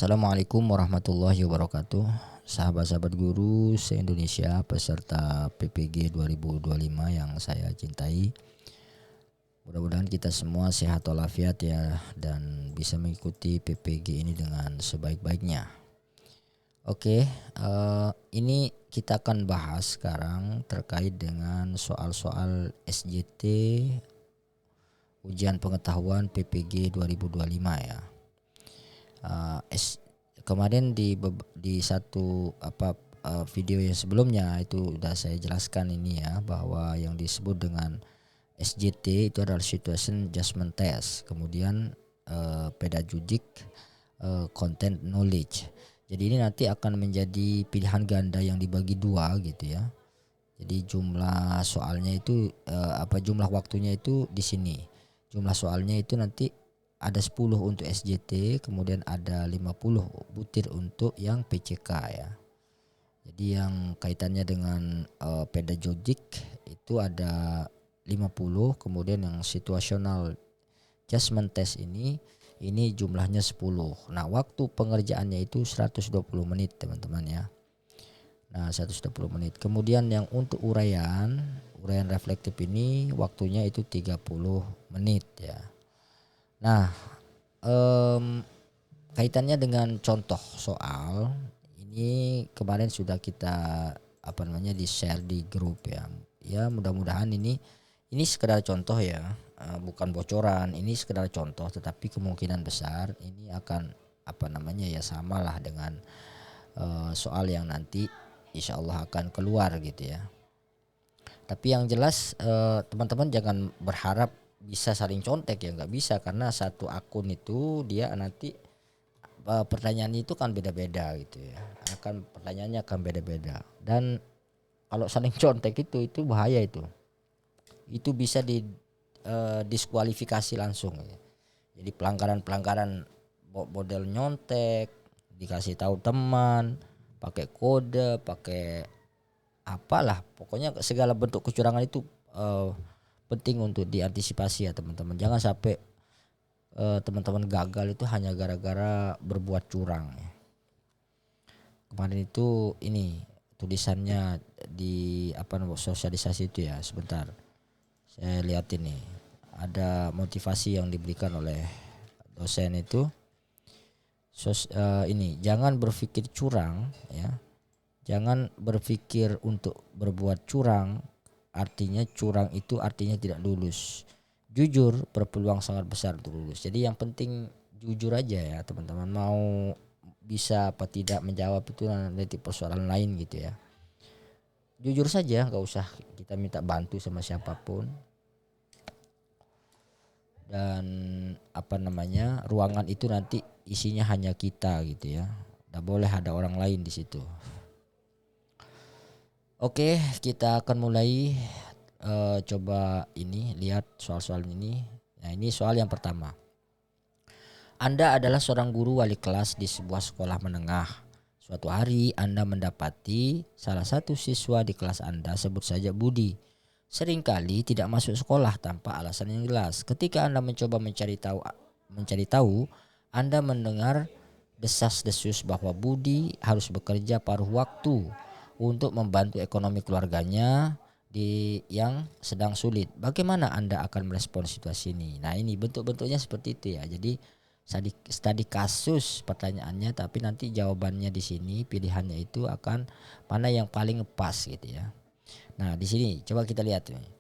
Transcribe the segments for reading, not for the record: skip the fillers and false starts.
Assalamualaikum warahmatullahi wabarakatuh. Sahabat-sahabat guru se-Indonesia peserta PPG 2025 yang saya cintai. Mudah-mudahan kita semua sehat walafiat ya dan bisa mengikuti PPG ini dengan sebaik-baiknya. Oke, ini kita akan bahas sekarang terkait dengan soal-soal SJT ujian pengetahuan PPG 2025 ya. Kemarin di satu video yang sebelumnya itu udah saya jelaskan ini ya, bahwa yang disebut dengan SJT itu adalah Situation Judgment Test, kemudian pedagogic content knowledge. Jadi ini nanti akan menjadi pilihan ganda yang dibagi dua gitu ya. Jadi jumlah soalnya itu jumlah waktunya itu di sini. Jumlah soalnya itu nanti ada 10 untuk SJT, kemudian ada 50 butir untuk yang PCK ya. Jadi yang kaitannya dengan pedagogik itu ada 50, kemudian yang situational judgment test ini jumlahnya 10. Nah, waktu pengerjaannya itu 120 menit teman-teman ya. Nah, 120 menit. Kemudian yang untuk uraian reflektif ini waktunya itu 30 menit ya. Nah, kaitannya dengan contoh soal ini kemarin sudah kita di share di grup ya. Ya mudah-mudahan ini sekedar contoh ya, bukan bocoran. Ini sekedar contoh, tetapi kemungkinan besar ini akan samalah dengan soal yang nanti insya Allah akan keluar gitu ya. Tapi yang jelas teman-teman jangan berharap bisa saling contek ya, nggak bisa, karena satu akun itu dia nanti pertanyaannya itu kan beda-beda gitu ya, pertanyaannya akan beda-beda, dan kalau saling contek itu bahaya, itu bisa diskualifikasi langsung ya. Jadi pelanggaran model nyontek, dikasih tahu teman, pakai kode, pakai apalah, pokoknya segala bentuk kecurangan itu penting untuk diantisipasi ya teman-teman. Jangan sampai teman-teman gagal itu hanya gara-gara berbuat curang ya. Kemarin itu ini tulisannya di sosialisasi itu ya, sebentar saya lihat ini. Ada motivasi yang diberikan oleh dosen itu, ini jangan berpikir curang ya. Jangan berpikir untuk berbuat curang, artinya curang itu artinya tidak lulus. Jujur berpeluang sangat besar untuk lulus. Jadi yang penting jujur aja ya teman-teman. Mau bisa apa tidak menjawab itu nanti persoalan lain gitu ya. Jujur saja, nggak usah kita minta bantu sama siapapun. Dan ruangan itu nanti isinya hanya kita gitu ya. Nggak boleh ada orang lain di situ. Oke, kita akan mulai. Coba ini lihat soal-soal ini. Nah, ini soal yang pertama. Anda adalah seorang guru wali kelas di sebuah sekolah menengah. Suatu hari Anda mendapati salah satu siswa di kelas Anda, sebut saja Budi, seringkali tidak masuk sekolah tanpa alasan yang jelas. Ketika Anda mencoba mencari tahu, Anda mendengar desas-desus bahwa Budi harus bekerja paruh waktu untuk membantu ekonomi keluarganya yang sedang sulit. Bagaimana Anda akan merespon situasi ini? Nah, ini bentuk-bentuknya seperti itu ya. Jadi studi kasus pertanyaannya, tapi nanti jawabannya di sini, pilihannya itu akan mana yang paling pas gitu ya. Nah, di sini coba kita lihat nih.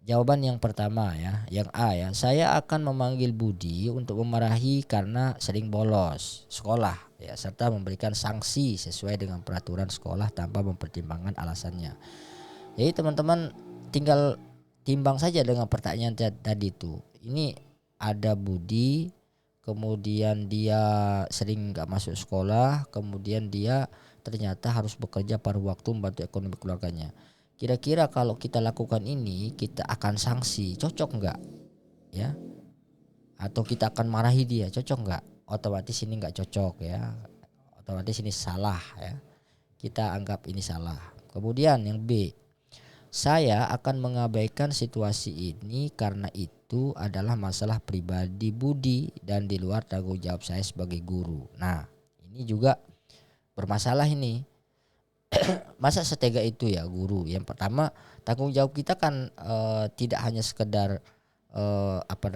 Jawaban yang pertama ya, yang A ya. Saya akan memanggil Budi untuk memarahi karena sering bolos sekolah ya, serta memberikan sanksi sesuai dengan peraturan sekolah tanpa mempertimbangkan alasannya. Jadi teman-teman tinggal timbang saja dengan pertanyaan tadi itu. Ini ada Budi, kemudian dia sering gak masuk sekolah, kemudian dia ternyata harus bekerja paruh waktu membantu ekonomi keluarganya. Kira-kira kalau kita lakukan ini, kita akan sanksi, cocok nggak? Ya? Atau kita akan marahi dia, cocok nggak? Otomatis ini nggak cocok ya. Otomatis ini salah ya. Kita anggap ini salah. Kemudian yang B. Saya akan mengabaikan situasi ini karena itu adalah masalah pribadi Budi dan di luar tanggung jawab saya sebagai guru. Nah, ini juga bermasalah ini. Masa setega itu ya guru? Yang pertama, tanggung jawab kita kan tidak hanya sekedar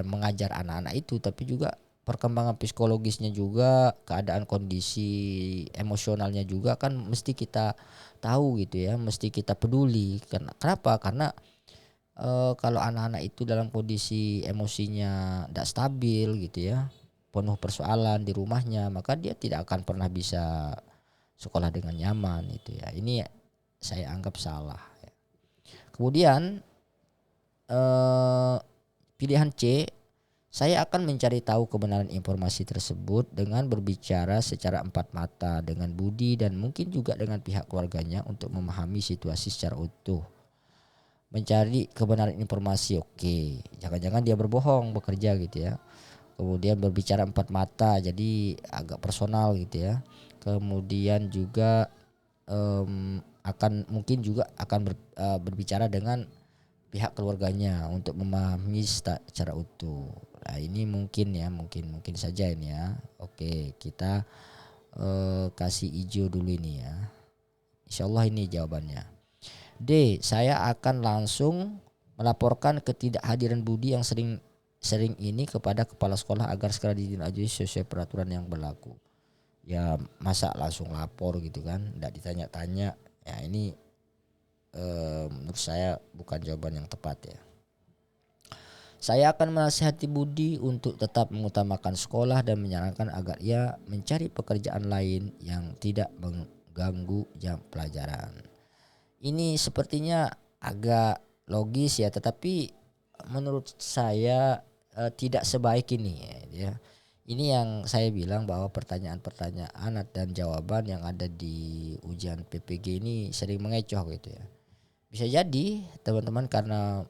mengajar anak-anak itu, tapi juga perkembangan psikologisnya juga, keadaan kondisi emosionalnya juga kan mesti kita tahu gitu ya, mesti kita peduli. Kenapa? Karena kalau anak-anak itu dalam kondisi emosinya tidak stabil gitu ya, penuh persoalan di rumahnya, maka dia tidak akan pernah bisa sekolah dengan nyaman itu ya. Ini saya anggap salah. Kemudian pilihan C, saya akan mencari tahu kebenaran informasi tersebut dengan berbicara secara empat mata dengan Budi dan mungkin juga dengan pihak keluarganya untuk memahami situasi secara utuh. Mencari kebenaran informasi, oke. Jangan-jangan dia berbohong bekerja gitu ya. Kemudian berbicara empat mata, jadi agak personal gitu ya. Kemudian juga akan berbicara dengan pihak keluarganya untuk memahami secara utuh. Nah, ini mungkin saja ini ya. Oke, kita kasih hijau dulu ini ya. Insyaallah ini jawabannya. D, saya akan langsung melaporkan ketidakhadiran Budi yang sering ini kepada kepala sekolah agar segera ditindaklanjuti sesuai peraturan yang berlaku. Ya masa langsung lapor gitu kan, tidak ditanya-tanya. Ya ini menurut saya bukan jawaban yang tepat ya. Saya akan menasihati Budi untuk tetap mengutamakan sekolah dan menyarankan agar ia mencari pekerjaan lain yang tidak mengganggu jam pelajaran. Ini sepertinya agak logis ya, tetapi menurut saya tidak sebaik ini ya. Ini yang saya bilang bahwa pertanyaan-pertanyaan dan jawaban yang ada di ujian PPG ini sering mengecoh gitu ya. Bisa jadi teman-teman karena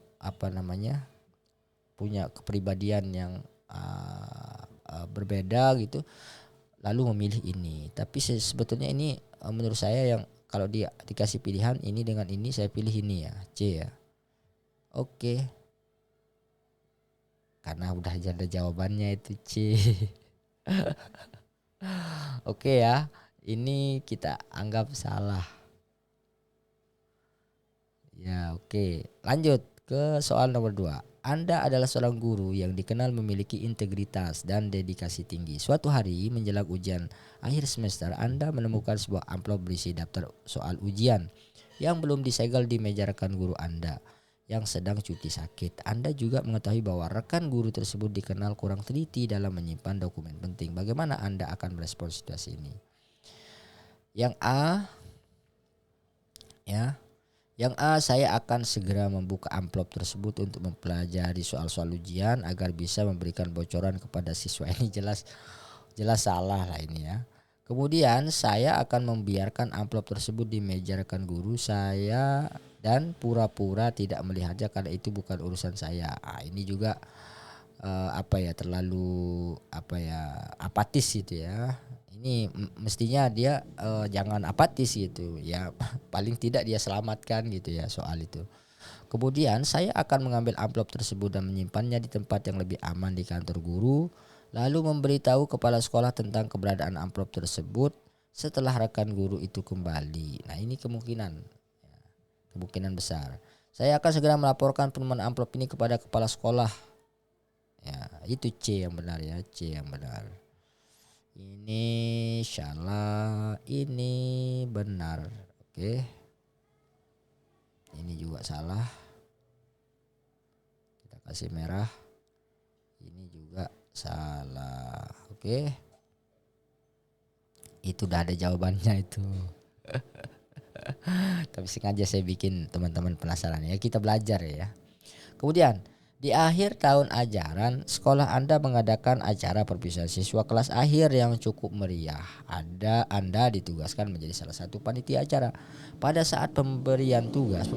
punya kepribadian yang berbeda gitu lalu memilih ini. Tapi sebetulnya ini menurut saya yang kalau dia dikasih pilihan ini dengan ini saya pilih ini ya, C ya. Oke. Karena udah ada jawabannya itu C. Oke ya. Ini kita anggap salah. Ya, oke. Lanjut ke soal nomor 2. Anda adalah seorang guru yang dikenal memiliki integritas dan dedikasi tinggi. Suatu hari menjelang ujian akhir semester, Anda menemukan sebuah amplop berisi daftar soal ujian yang belum disegel di meja rekan guru Anda yang sedang cuti sakit. Anda juga mengetahui bahwa rekan guru tersebut dikenal kurang teliti dalam menyimpan dokumen penting. Bagaimana Anda akan merespon situasi ini? Yang A, ya. Yang A, saya akan segera membuka amplop tersebut untuk mempelajari soal-soal ujian agar bisa memberikan bocoran kepada siswa. Ini jelas salah lah ini ya. Kemudian saya akan membiarkan amplop tersebut di meja rekan guru saya dan pura-pura tidak melihatnya karena itu bukan urusan saya. Ini juga terlalu apatis gitu ya. Ini mestinya dia jangan apatis gitu ya, paling tidak dia selamatkan gitu ya soal itu. Kemudian saya akan mengambil amplop tersebut dan menyimpannya di tempat yang lebih aman di kantor guru, lalu memberitahu kepala sekolah tentang keberadaan amplop tersebut setelah rekan guru itu kembali. Nah ini kemungkinan besar. Saya akan segera melaporkan penemuan amplop ini kepada kepala sekolah. Ya itu C yang benar ya, C yang benar. Ini salah, ini benar. Oke. Ini juga salah. Kita kasih merah. Ini juga salah. Oke. Itu udah ada jawabannya itu. Tapi sengaja saya bikin teman-teman penasaran ya. Kita belajar ya. Kemudian di akhir tahun ajaran, sekolah Anda mengadakan acara perpisahan siswa kelas akhir yang cukup meriah. Anda ditugaskan menjadi salah satu panitia acara. Pada saat pembagian tugas,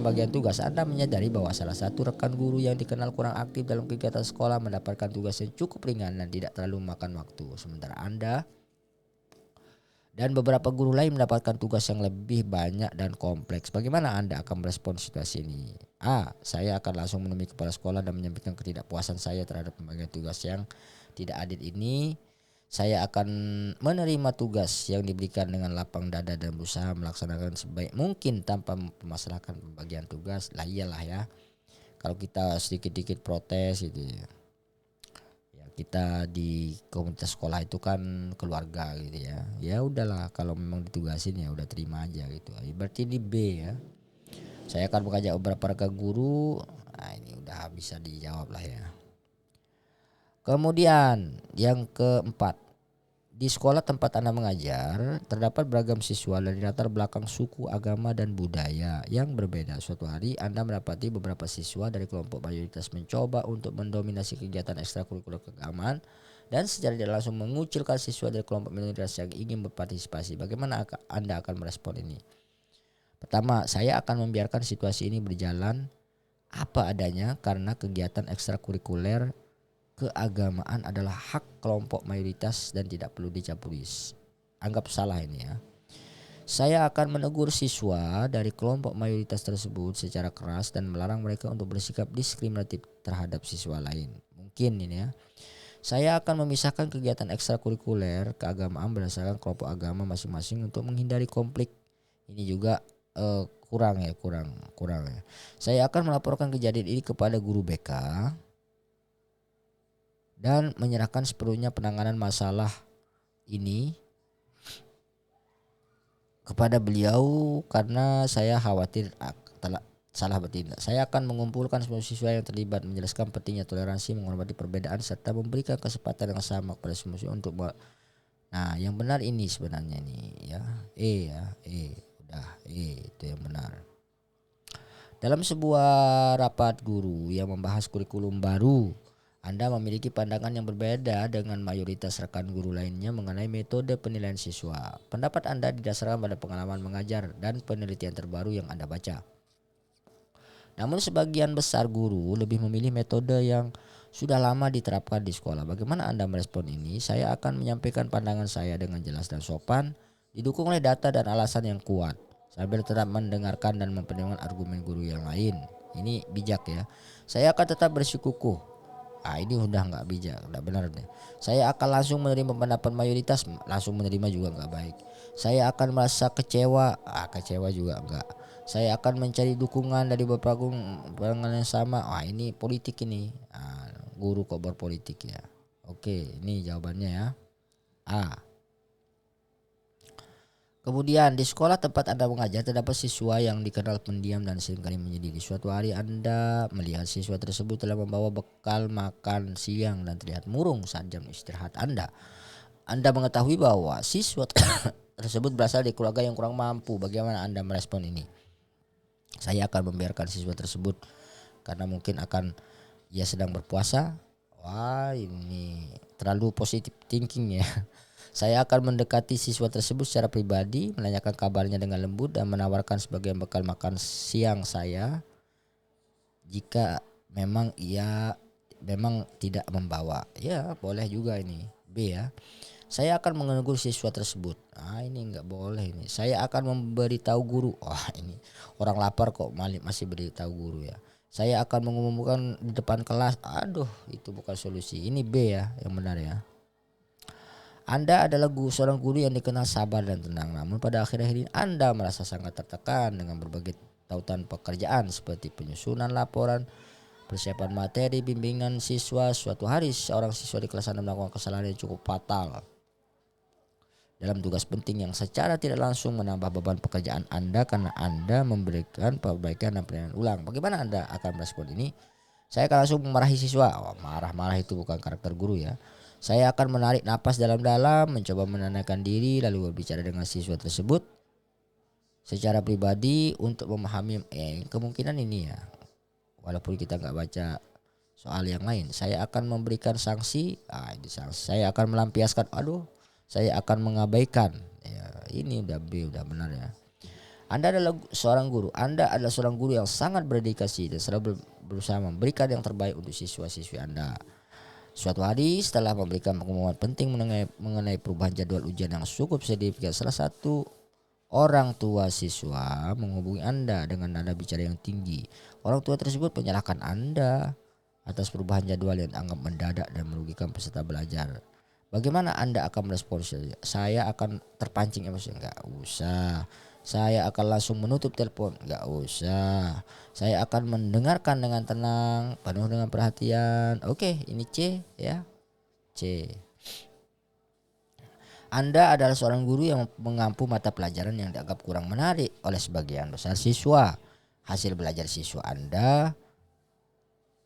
Anda menyadari bahwa salah satu rekan guru yang dikenal kurang aktif dalam kegiatan sekolah mendapatkan tugas yang cukup ringan dan tidak terlalu memakan waktu. Sementara Anda dan beberapa guru lain mendapatkan tugas yang lebih banyak dan kompleks. Bagaimana Anda akan merespon situasi ini? A. Saya akan langsung menemui kepala sekolah dan menyampaikan ketidakpuasan saya terhadap pembagian tugas yang tidak adil ini. Saya akan menerima tugas yang diberikan dengan lapang dada dan berusaha melaksanakan sebaik mungkin tanpa mempermasalahkan pembagian tugas. Lah iyalah ya. Kalau kita sedikit-dikit protes gitu ya. Ya kita di komunitas sekolah itu kan keluarga gitu ya. Ya udahlah kalau memang ditugasin ya udah terima aja gitu. Berarti di B ya. Saya akan mengajak beberapa rekan guru. Nah ini udah bisa dijawab lah ya. Kemudian yang keempat, di sekolah tempat Anda mengajar terdapat beragam siswa dari latar belakang suku, agama, dan budaya yang berbeda. Suatu hari Anda mendapati beberapa siswa dari kelompok mayoritas mencoba untuk mendominasi kegiatan ekstrakurikuler keagamaan dan secara tidak langsung mengucilkan siswa dari kelompok minoritas yang ingin berpartisipasi. Bagaimana Anda akan merespon ini? Pertama, saya akan membiarkan situasi ini berjalan apa adanya karena kegiatan ekstrakurikuler keagamaan adalah hak kelompok mayoritas dan tidak perlu dicampuri. Anggap salah ini ya. Saya akan menegur siswa dari kelompok mayoritas tersebut secara keras dan melarang mereka untuk bersikap diskriminatif terhadap siswa lain. Mungkin ini ya. Saya akan memisahkan kegiatan ekstrakurikuler keagamaan berdasarkan kelompok agama masing-masing untuk menghindari konflik. Ini juga kurang ya. Saya akan melaporkan kejadian ini kepada guru BK dan menyerahkan sepenuhnya penanganan masalah ini kepada beliau karena saya khawatir telah salah bertindak. Saya akan mengumpulkan semua siswa yang terlibat, menjelaskan pentingnya toleransi, menghormati perbedaan serta memberikan kesempatan yang sama kepada semua siswa untuk Nah, yang benar ini sebenarnya nih ya. Itu yang benar. Dalam sebuah rapat guru yang membahas kurikulum baru, Anda memiliki pandangan yang berbeda dengan mayoritas rekan guru lainnya mengenai metode penilaian siswa. Pendapat Anda didasarkan pada pengalaman mengajar dan penelitian terbaru yang Anda baca. Namun sebagian besar guru lebih memilih metode yang sudah lama diterapkan di sekolah. Bagaimana Anda merespon ini? Saya akan menyampaikan pandangan saya dengan jelas dan sopan, didukung oleh data dan alasan yang kuat, sambil tetap mendengarkan dan mempertimbangkan argumen guru yang lain. Ini bijak ya. Saya akan tetap bersikukuh. Ini udah nggak bijak, nggak benar deh. Saya akan langsung menerima pendapat mayoritas, langsung menerima juga nggak baik. Saya akan merasa kecewa, kecewa juga enggak. Saya akan mencari dukungan dari beberapa pandangan yang sama. Ini politik ini. Guru kok berpolitik ya. Oke, ini jawabannya ya. A. Kemudian di sekolah tempat Anda mengajar terdapat siswa yang dikenal pendiam dan seringkali menyendiri. Suatu hari Anda melihat siswa tersebut telah membawa bekal makan siang dan terlihat murung saat jam istirahat Anda. Anda mengetahui bahwa siswa tersebut berasal dari keluarga yang kurang mampu. Bagaimana Anda merespon ini? Saya akan membiarkan siswa tersebut karena mungkin ia sedang berpuasa. Ini terlalu positif thinking ya. Saya akan mendekati siswa tersebut secara pribadi, menanyakan kabarnya dengan lembut dan menawarkan sebagian bekal makan siang saya jika memang ia tidak membawa. Ya, boleh juga ini. B ya. Saya akan menegur siswa tersebut. Ini enggak boleh ini. Saya akan memberitahu guru. Ini orang lapar kok masih beritahu guru ya. Saya akan mengumumkan di depan kelas. Itu bukan solusi. Ini B ya, yang benar ya. Anda adalah seorang guru yang dikenal sabar dan tenang. Namun pada akhir-akhir ini Anda merasa sangat tertekan dengan berbagai tautan pekerjaan seperti penyusunan laporan, persiapan materi, bimbingan siswa. Suatu hari seorang siswa di kelas Anda melakukan kesalahan yang cukup fatal dalam tugas penting yang secara tidak langsung menambah beban pekerjaan Anda karena Anda memberikan perbaikan dan penilaian ulang. Bagaimana Anda akan merespon ini? Saya akan langsung memarahi siswa. Marah-marah itu bukan karakter guru ya. Saya akan menarik napas dalam-dalam, mencoba menenangkan diri, lalu berbicara dengan siswa tersebut secara pribadi untuk memahami kemungkinan ini ya. Walaupun kita nggak baca soal yang lain, saya akan memberikan sanksi. Saya akan melampiaskan. Saya akan mengabaikan. Ya, ini udah B, udah benar ya. Anda adalah seorang guru. Anda adalah seorang guru yang sangat berdedikasi dan selalu berusaha memberikan yang terbaik untuk siswa-siswi Anda. Suatu hari setelah memberikan pengumuman penting mengenai perubahan jadwal ujian yang cukup signifikan, salah satu orang tua siswa menghubungi Anda dengan nada bicara yang tinggi. Orang tua tersebut menyalahkan Anda atas perubahan jadwal yang dianggap mendadak dan merugikan peserta belajar. Bagaimana Anda akan merespons? Saya akan terpancing emosi? Enggak usah. Saya akan langsung menutup telepon? Enggak usah. Saya akan mendengarkan dengan tenang, penuh dengan perhatian. Oke, ini C ya. C. Anda adalah seorang guru yang mengampu mata pelajaran yang dianggap kurang menarik oleh sebagian besar siswa. Hasil belajar siswa Anda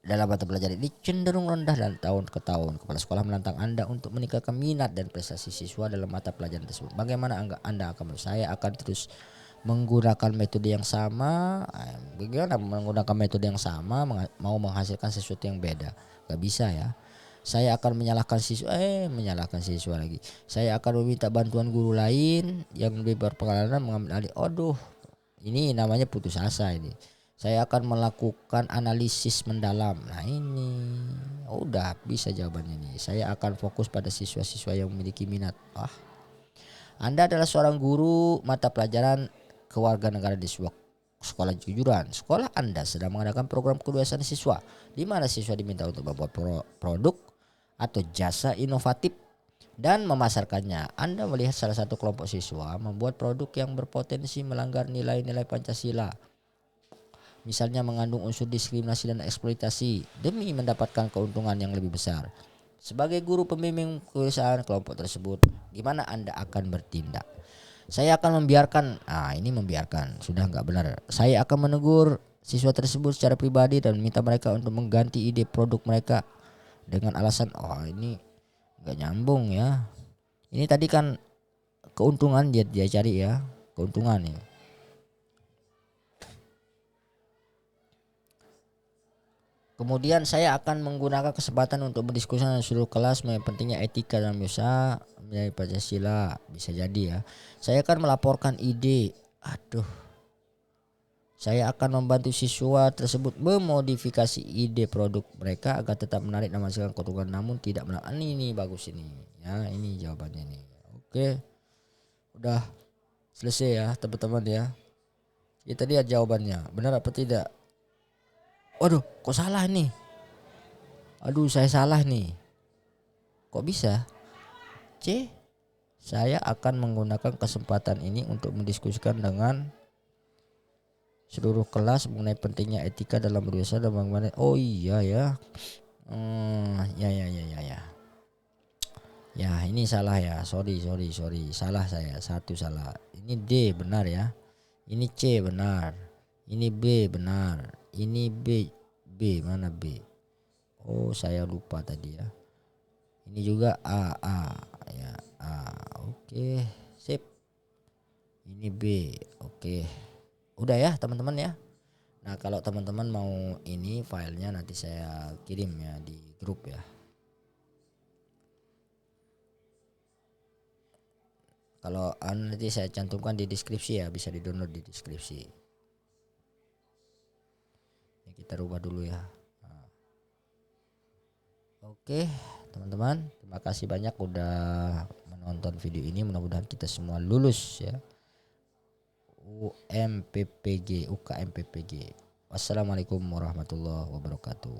dalam mata pelajaran ini cenderung rendah dan tahun ke tahun. Kepala sekolah menantang Anda untuk meningkatkan minat dan prestasi siswa dalam mata pelajaran tersebut. Bagaimana Anda akan? Saya akan terus menggunakan metode yang sama. Bagaimana menggunakan metode yang sama mau menghasilkan sesuatu yang beda? Gak bisa ya. Saya akan menyalahkan siswa lagi. Saya akan meminta bantuan guru lain yang lebih berpengalaman mengambil alih. Aduh, ini namanya putus asa ini. Saya akan melakukan analisis mendalam. Nah ini, udah bisa jawabannya ini. Saya akan fokus pada siswa-siswa yang memiliki minat. Anda adalah seorang guru mata pelajaran kewarganegaraan di sebuah sekolah kejujuran. Sekolah Anda sedang mengadakan program kebiasaan siswa, di mana siswa diminta untuk membuat produk atau jasa inovatif dan memasarkannya. Anda melihat salah satu kelompok siswa membuat produk yang berpotensi melanggar nilai-nilai Pancasila, misalnya mengandung unsur diskriminasi dan eksploitasi demi mendapatkan keuntungan yang lebih besar. Sebagai guru pembimbing kebiasaan kelompok tersebut, gimana Anda akan bertindak? Saya akan membiarkan, sudah nggak benar. Saya akan menegur siswa tersebut secara pribadi dan meminta mereka untuk mengganti ide produk mereka dengan alasan, ini nggak nyambung ya. Ini tadi kan keuntungan dia cari ya, keuntungan ya. Kemudian saya akan menggunakan kesempatan untuk berdiskusi dengan seluruh kelas mengenai pentingnya etika dalam usaha menjadi Pancasila. Bisa jadi ya. Saya akan melaporkan ide. Saya akan membantu siswa tersebut memodifikasi ide produk mereka agar tetap menarik dan menghasilkan keuntungan namun tidak menarik. Ini bagus ini. Ya, ini jawabannya nih. Oke. Udah selesai ya teman-teman ya. Kita lihat jawabannya. Benar apa tidak? Waduh, kok salah nih? Aduh, saya salah nih. Kok bisa? C. Saya akan menggunakan kesempatan ini untuk mendiskusikan dengan seluruh kelas mengenai pentingnya etika dalam berusaha dan bagaimana. Oh iya ya. Ya. Ya, ini salah ya. Sorry. Salah saya. Satu salah. Ini D benar ya. Ini C benar. Ini B benar. Ini B mana B? Oh, saya lupa tadi ya. Ini juga A ya. Oke, sip. Ini B. Oke. Udah ya teman-teman ya. Nah, kalau teman-teman mau ini filenya nanti saya kirim ya di grup ya. Kalau nanti saya cantumkan di deskripsi ya, bisa di-download di deskripsi. Ini kita rubah dulu ya. Oke, teman-teman, terima kasih banyak udah menonton video ini. Mudah-mudahan kita semua lulus ya. UKMPPG. Wassalamualaikum warahmatullahi wabarakatuh.